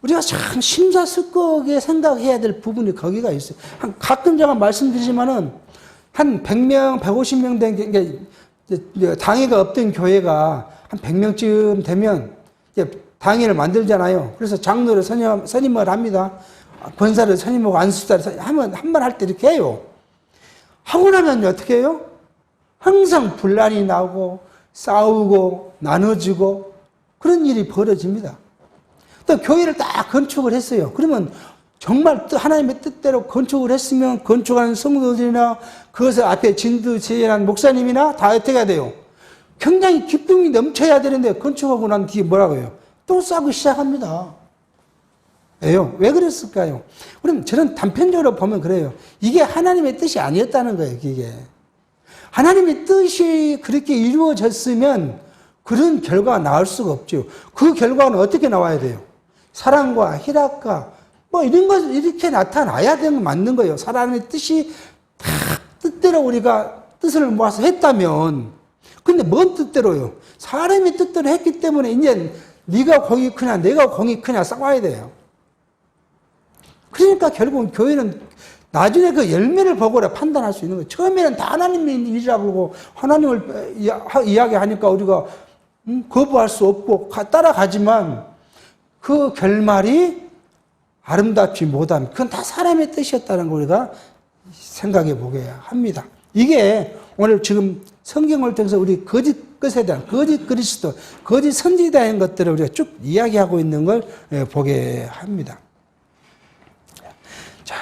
우리가 참 심사숙고하게 생각해야 될 부분이 거기가 있어요. 가끔 제가 말씀드리지만은 한 100명, 150명 된 게, 당회가 없던 교회가 한 100명쯤 되면 당회를 만들잖아요. 그래서 장로를 선임을 합니다. 권사를 선임하고 안수사를 한 번 할 때 이렇게 해요. 하고 나면 어떻게 해요? 항상 분란이 나고 싸우고 나눠지고 그런 일이 벌어집니다. 또 교회를 딱 건축을 했어요. 그러면 정말 하나님의 뜻대로 건축을 했으면 건축하는 성도들이나 그것을 앞에 진두지휘한 목사님이나 다 어떻게 해야 돼요? 굉장히 기쁨이 넘쳐야 되는데 건축하고 난 뒤에 뭐라고 해요? 또 싸고 시작합니다. 왜요? 왜 그랬을까요? 그럼 저는 단편적으로 보면 그래요. 이게 하나님의 뜻이 아니었다는 거예요, 이게. 하나님의 뜻이 그렇게 이루어졌으면 그런 결과가 나올 수가 없죠. 그 결과는 어떻게 나와야 돼요? 사랑과 희락과 뭐 이런 것 이렇게 나타나야 되는 건 맞는 거예요. 사람의 뜻이 다 뜻대로 우리가 뜻을 모아서 했다면, 근데 뭔 뜻대로요? 사람의 뜻대로 했기 때문에 이제 네가 공이 크냐 내가 공이 크냐 싸워야 돼요. 그러니까 결국은 교회는 나중에 그 열매를 보고라 판단할 수 있는 거예요. 처음에는 다 하나님의 일이라고 그러고 하나님을 이야기하니까 우리가 거부할 수 없고 따라가지만 그 결말이 아름답지 못함. 그건 다 사람의 뜻이었다는 걸 우리가 생각해 보게 합니다. 이게 오늘 지금 성경을 통해서 우리 거짓 것에 대한 거짓 그리스도, 거짓 선지자인 것들을 우리가 쭉 이야기하고 있는 걸 보게 합니다. 자,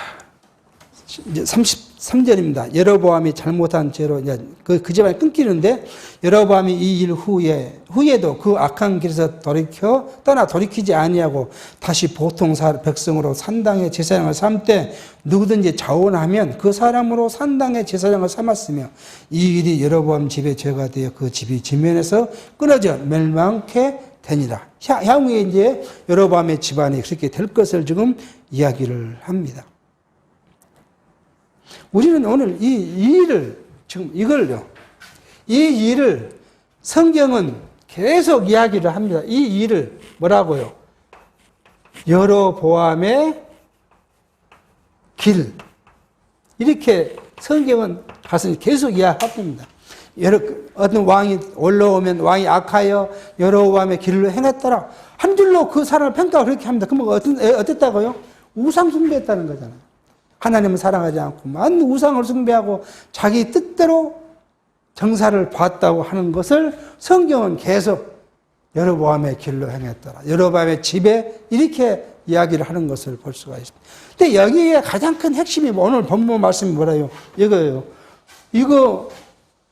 이제 33절입니다. 여로보암이 잘못한 죄로 이제 그 집안이 끊기는데 여로보암이 이 일 후에도 그 악한 길에서 돌이키지 아니하고 다시 보통 백성으로 산당의 제사장을 삼되 누구든지 자원하면 그 사람으로 산당의 제사장을 삼았으며 이 일이 여로보암 집의 죄가 되어 그 집이 지면에서 끊어져 멸망케 되니라. 향후에 이제 여로보암의 집안이 그렇게 될 것을 지금 이야기를 합니다. 우리는 오늘 이 일을, 지금 이걸요, 이 일을 성경은 계속 이야기를 합니다. 이 일을 뭐라고요? 여로보암의 길. 이렇게 성경은 가서 계속 이야기합니다. 어떤 왕이 올라오면 왕이 악하여 여로보암의 길로 행했더라. 한 줄로 그 사람을 평가를 그렇게 합니다. 그러면 어땠다고요? 우상 숭배했다는 거잖아요. 하나님은 사랑하지 않고만 우상을 숭배하고 자기 뜻대로 정사를 봤다고 하는 것을 성경은 계속 여로보암의 길로 행했더라. 여로보암의 집에 이렇게 이야기를 하는 것을 볼 수가 있습니다. 근데 여기에 가장 큰 핵심이 오늘 본문 말씀이 뭐라요? 이거예요. 이거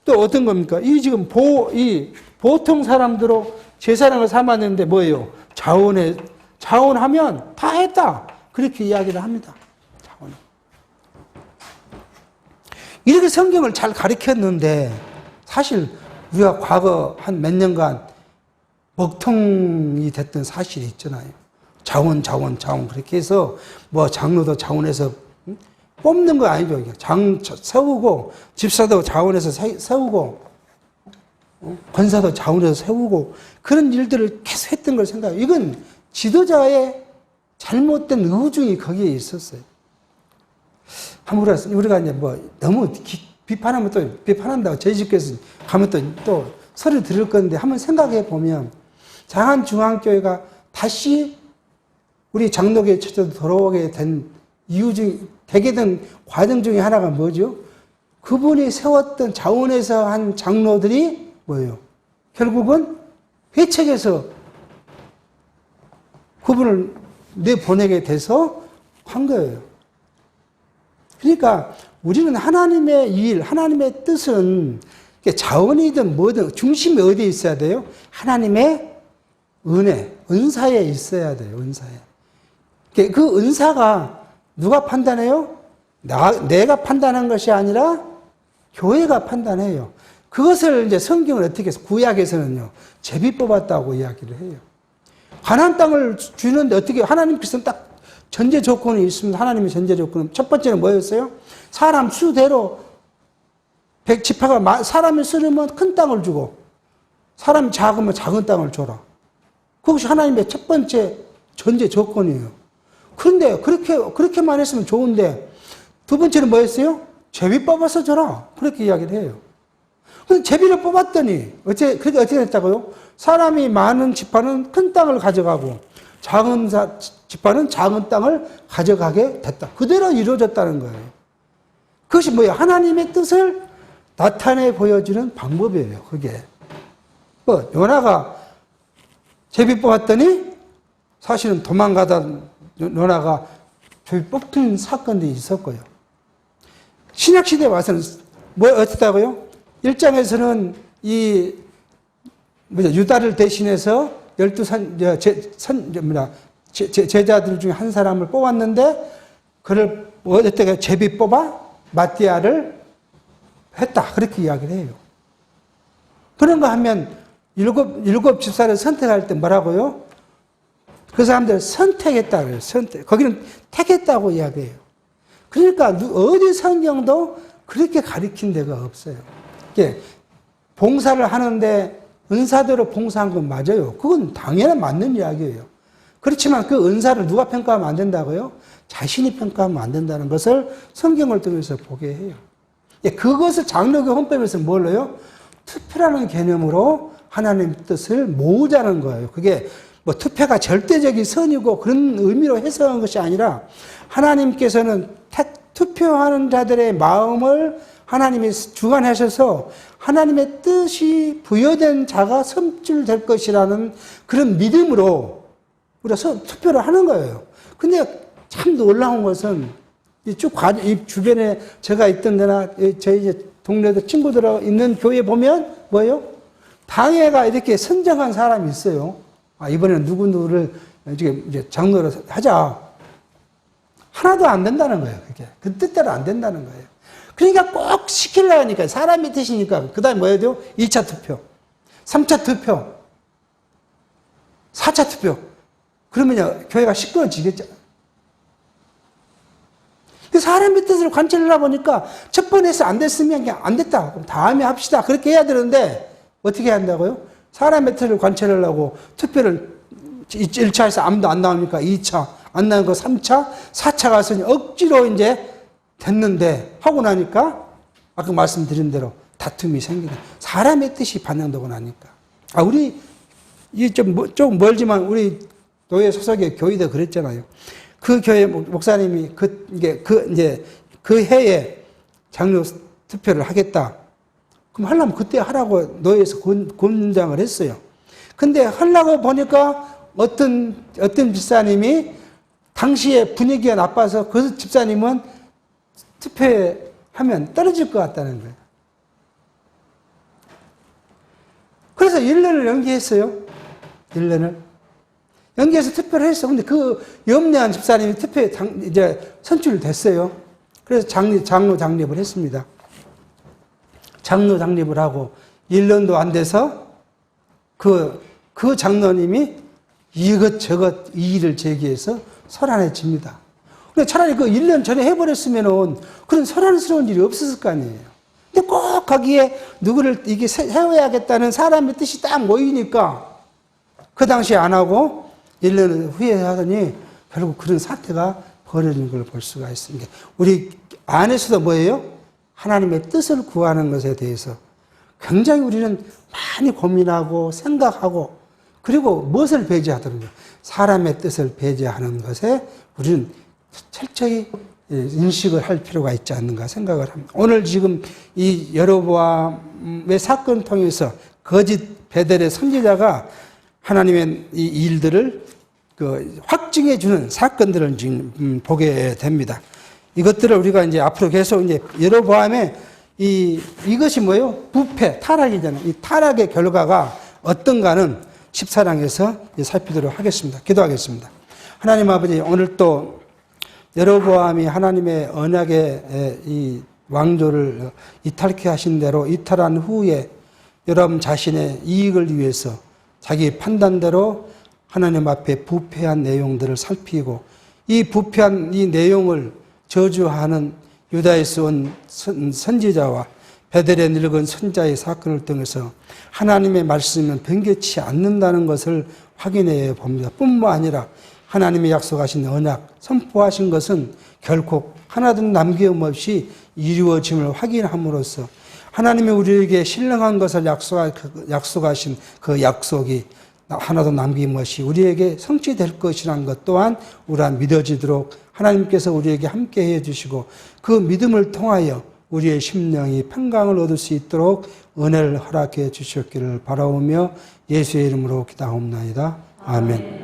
또 어떤 겁니까? 이 지금 보통 사람들로 제사장을 삼았는데 뭐예요? 자원하면 다 했다. 그렇게 이야기를 합니다. 이렇게 성경을 잘 가르쳤는데 사실 우리가 과거 한 몇 년간 먹통이 됐던 사실이 있잖아요. 자원 그렇게 해서 뭐 장로도 자원해서 뽑는 거 아니죠. 세우고 집사도 자원해서 세우고 권사도 자원해서 세우고 그런 일들을 계속 했던 걸 생각해요. 이건 지도자의 잘못된 의중이 거기에 있었어요. 우리가 이제 뭐 너무 비판하면 또 비판한다고 저희 집에서 가면 또 소리 들을 건데 한번 생각해 보면 장안중앙교회가 다시 우리 장로교회 처제로 돌아오게 된 이유 중에 되게 된 과정 중에 하나가 뭐죠? 그분이 세웠던 자원에서 한 장로들이 뭐예요? 결국은 회책에서 그분을 내보내게 돼서 한 거예요. 그러니까 우리는 하나님의 일, 하나님의 뜻은 자원이든 뭐든 중심이 어디에 있어야 돼요? 하나님의 은혜, 은사에 있어야 돼요. 은사에. 그 은사가 누가 판단해요? 내가 판단한 것이 아니라 교회가 판단해요. 그것을 이제 성경을 어떻게 해서 구약에서는요, 제비 뽑았다고 이야기를 해요. 가나안 땅을 주는데 어떻게 하나님께서는 딱 전제 조건이 있습니다. 하나님의 전제 조건은 첫 번째는 뭐였어요? 사람 수대로 지파가 사람이 쓰려면 큰 땅을 주고 사람이 작으면 작은 땅을 줘라. 그것이 하나님의 첫 번째 전제 조건이에요. 그런데 그렇게만 했으면 좋은데 두 번째는 뭐였어요? 제비 뽑아서 줘라. 그렇게 이야기를 해요. 근데 제비를 뽑았더니 그렇게 어떻게 됐다고요? 사람이 많은 지파는 큰 땅을 가져가고 작은 지파는 작은 땅을 가져가게 됐다. 그대로 이루어졌다는 거예요. 그것이 뭐예요? 하나님의 뜻을 나타내 보여주는 방법이에요. 그게. 요나가 제비 뽑았더니 사실은 도망가다 요나가 제비 뽑힌 사건들이 있었고요. 신약시대에 와서는 어떻다고요? 1장에서는 유다를 대신해서 12 제자들 중에 한 사람을 뽑았는데, 그를 어떻게 제비 뽑아 마띠아를 했다. 그렇게 이야기를 해요. 그런가 하면 일곱 집사를 선택할 때 뭐라고요? 그 사람들을 선택했다 그래요. 거기는 택했다고 이야기해요. 그러니까 어디 성경도 그렇게 가리킨 데가 없어요. 이게 봉사를 하는데 은사대로 봉사한 건 맞아요. 그건 당연히 맞는 이야기예요. 그렇지만 그 은사를 누가 평가하면 안 된다고요? 자신이 평가하면 안 된다는 것을 성경을 통해서 보게 해요. 그것을 장로교 헌법에서 뭘로요? 투표라는 개념으로 하나님의 뜻을 모으자는 거예요. 그게 뭐 투표가 절대적인 선이고 그런 의미로 해석한 것이 아니라, 하나님께서는 투표하는 자들의 마음을 하나님이 주관하셔서 하나님의 뜻이 부여된 자가 선출될 것이라는 그런 믿음으로 우리가 투표를 하는 거예요. 근데 참 놀라운 것은 이 주변에 제가 있던 데나 저희 동네들 친구들 있는 교회 보면 뭐예요? 당회가 이렇게 선정한 사람이 있어요. 이번에는 누구를 이제 장로로 하자. 하나도 안 된다는 거예요. 그게. 그 뜻대로 안 된다는 거예요. 그러니까 꼭 시키려고 하니까, 사람이 뜻이니까. 그 다음에 뭐 해야 돼요? 2차 투표, 3차 투표, 4차 투표. 그러면요, 교회가 시끄러지겠죠. 사람의 뜻을 관찰하다 보니까 첫 번에 해서 안 됐으면 그냥 안 됐다. 그럼 다음에 합시다. 그렇게 해야 되는데 어떻게 해야 한다고요? 사람의 뜻을 관찰하려고 투표를 1차에서 아무도 안 나오니까 2차, 안 나온 거 3차, 4차 가서 억지로 이제 됐는데 하고 나니까 아까 말씀드린 대로 다툼이 생기네. 사람의 뜻이 반영되고 나니까. 우리 좀 멀지만 우리 교회 소속의 교회도 그랬잖아요. 그 교회 목사님이 그 해에 장로 투표를 하겠다. 그럼 하려면 그때 하라고 노예에서 권장을 했어요. 근데 하려고 보니까 어떤 집사님이 당시에 분위기가 나빠서 그 집사님은 투표하면 떨어질 것 같다는 거예요. 그래서 1년을 연기했어요. 1년을. 연기해서 투표를 했어. 근데 그 염려한 집사님이 투표에 이제 선출됐어요. 그래서 장로 장립을 했습니다. 장로 장립을 하고 1년도 안 돼서 그 장로님이 이것저것 이의를 제기해서 소란해집니다. 근데 차라리 그 1년 전에 해버렸으면은 그런 소란스러운 일이 없었을 거 아니에요. 근데 꼭 거기에 누구를 이게 세워야겠다는 사람의 뜻이 딱 모이니까 그 당시에 안 하고 1년 후에 하더니 결국 그런 사태가 벌어지는 걸 볼 수가 있습니다. 우리 안에서도 뭐예요? 하나님의 뜻을 구하는 것에 대해서 굉장히 우리는 많이 고민하고 생각하고, 그리고 무엇을 배제하더라도 사람의 뜻을 배제하는 것에 우리는 철저히 인식을 할 필요가 있지 않는가 생각을 합니다. 오늘 지금 이 여로보암의 사건을 통해서 거짓 베델의 선지자가 하나님의 이 일들을 확증해 주는 사건들을 지금 보게 됩니다. 이것들을 우리가 이제 앞으로 계속 이제 여로보암의 이것이 뭐예요? 부패, 타락이잖아요. 이 타락의 결과가 어떤가는 14장에서 살피도록 하겠습니다. 기도하겠습니다. 하나님 아버지, 오늘 또 여로보암이 하나님의 언약의 이 왕조를 이탈케 하신 대로 이탈한 후에 여러분 자신의 이익을 위해서 자기 판단대로 하나님 앞에 부패한 내용들을 살피고, 이 부패한 이 내용을 저주하는 유다에서 온 선지자와 베델에 늙은 선자의 사건을 통해서 하나님의 말씀은 변개치 않는다는 것을 확인해 봅니다. 뿐만 아니라 하나님의 약속하신 언약, 선포하신 것은 결코 하나도 남김없이 이루어짐을 확인함으로써 하나님이 우리에게 신령한 것을 약속하신 그 약속이 하나도 남김없이 우리에게 성취될 것이라는 것 또한 우리가 믿어지도록 하나님께서 우리에게 함께 해주시고 그 믿음을 통하여 우리의 심령이 평강을 얻을 수 있도록 은혜를 허락해 주셨기를 바라오며 예수의 이름으로 기도하옵나이다. 아멘.